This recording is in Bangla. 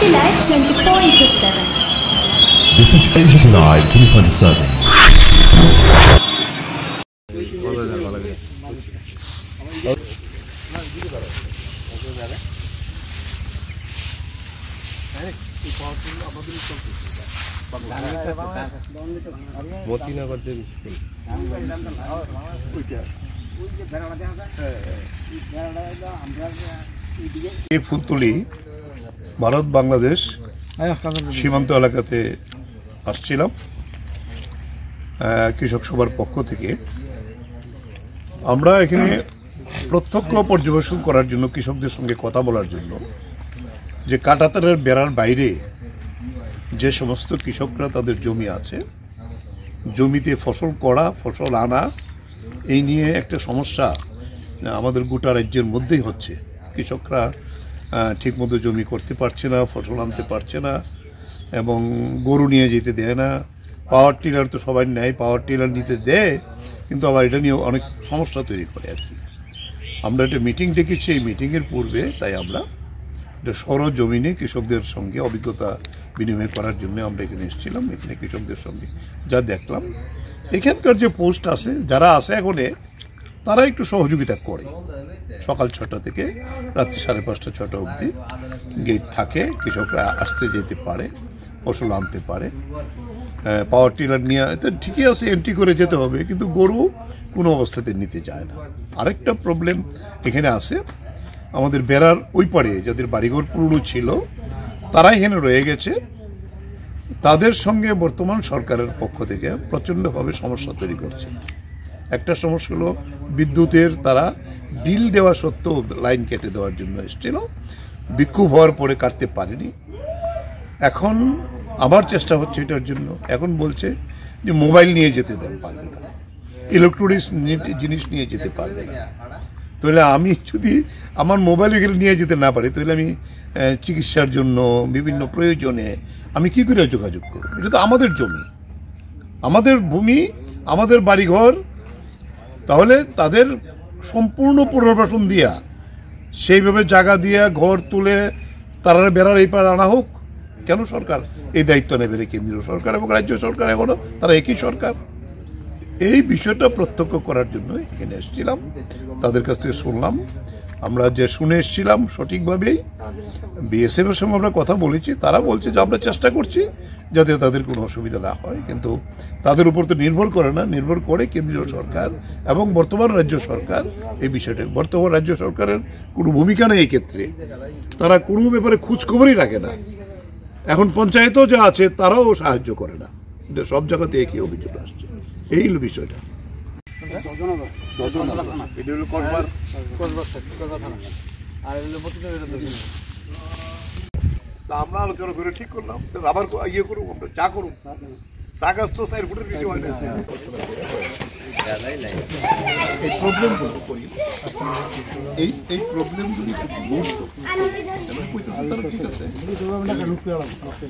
Asia Live 24/7. This is Asia Live 24/7. Fultali Bharat Bangladesh সীমান্ত এলাকাতে আসছিলাম কৃষক সভার পক্ষ থেকে। আমরা এখানে প্রত্যক্ষ পর্যবেক্ষণ করার জন্য, কৃষকদের সঙ্গে কথা বলার জন্য, যে কাঁটাতারের বেড়ার বাইরে যে সমস্ত কৃষকরা তাদের জমি আছে, জমিতে ফসল করা, ফসল আনা, এই নিয়ে একটা সমস্যা আমাদের গোটা রাজ্যের মধ্যেই হচ্ছে। কৃষকরা ঠিকমতো জমি করতে পারছে না, ফসল আনতে পারছে না, এবং গরু নিয়ে যেতে দেয় না। পাওয়ার টিলার তো সবাই নেয়, পাওয়ার টিলার নিতে দেয়, কিন্তু আবার এটা নিয়ে অনেক সমস্যা তৈরি করে আর কি। আমরা একটা মিটিং ডেকেছি, এই মিটিংয়ের পূর্বে তাই আমরা এটা সরজমিনে কৃষকদের সঙ্গে অভিজ্ঞতা বিনিময় করার জন্য আমরা এখানে এসেছিলাম। এখানে কৃষকদের সঙ্গে যা দেখলাম, এখানকার যে পোস্ট আছে, যারা আছে এখানে, তারা একটু সহযোগিতা করে। সকাল 6টা থেকে রাত্রি 5:30 6টা অবধি গেট থাকে, কৃষকরা আসতে যেতে পারে, ফসল আনতে পারে। পাওয়ার টিলার নিয়ে তো ঠিকই আছে, এন্ট্রি করে যেতে হবে, কিন্তু গরু কোনো অবস্থাতে নিতে যায় না। আরেকটা প্রবলেম এখানে আছে, আমাদের বেড়ার ওই পারে যাদের বাড়িঘর পুরনো ছিল, তারা এখানে রয়ে গেছে। তাদের সঙ্গে বর্তমান সরকারের পক্ষ থেকে প্রচণ্ডভাবে সমস্যা তৈরি করছে। একটা সমস্যা হলো বিদ্যুতের, তারা বিল দেওয়া সত্ত্বেও লাইন কেটে দেওয়ার জন্য এসেছিল, বিক্ষোভ হওয়ার পরে কাটতে পারেনি। এখন আবার চেষ্টা হচ্ছে এটার জন্য। এখন বলছে যে মোবাইল নিয়ে যেতে পারবে না, ইলেকট্রনিক্স জিনিস নিয়ে যেতে পারবে না। তাহলে আমি যদি আমার মোবাইল এগুলো নিয়ে যেতে না পারি, তাহলে আমি চিকিৎসার জন্য, বিভিন্ন প্রয়োজনে আমি কী করে যোগাযোগ করব? এটা তো আমাদের জমি, আমাদের ভূমি, আমাদের বাড়িঘর। তাহলে তাদের সম্পূর্ণ পুনর্বাসন দিয়া, সেইভাবে জায়গা দিয়া ঘর তুলে তারা বেড়ার এই পার আনা হোক। কেন সরকার এই দায়িত্ব নেবে? কেন্দ্রীয় সরকার এবং রাজ্য সরকার এখনো তারা একই সরকার। এই বিষয়টা প্রত্যক্ষ করার জন্য এখানে এসেছিলাম, তাদের কাছ থেকে শুনলাম। আমরা যে শুনে এসেছিলাম সঠিকভাবেই বিএসএফের সঙ্গে আমরা কথা বলেছি, তারা বলছে যে আমরা চেষ্টা করছি যাতে তাদের কোনো অসুবিধা না হয়। কিন্তু তাদের উপর তো নির্ভর করে না, নির্ভর করে কেন্দ্রীয় সরকার এবং বর্তমান রাজ্য সরকার। এই বিষয়টা বর্তমান রাজ্য সরকারের কোনো ভূমিকা নেই এই ক্ষেত্রে, তারা কোনো ব্যাপারে খোঁজখবরই রাখে না। এখন পঞ্চায়েতও যা আছে তারাও সাহায্য করে না। এটা সব জায়গাতে একই অভিযোগ আসছে। এই হলো বিষয়টা। আমরা আলোচনা করে ঠিক করলাম, আবার ইয়ে করুক, আমরা চা করুক। চা গাছ তো 4 ফুটের বেশি হয় না। এই প্রবলেমগুলো করি, এই প্রবলেমগুলি খুব গুরুত্ব। ঠিক আছে।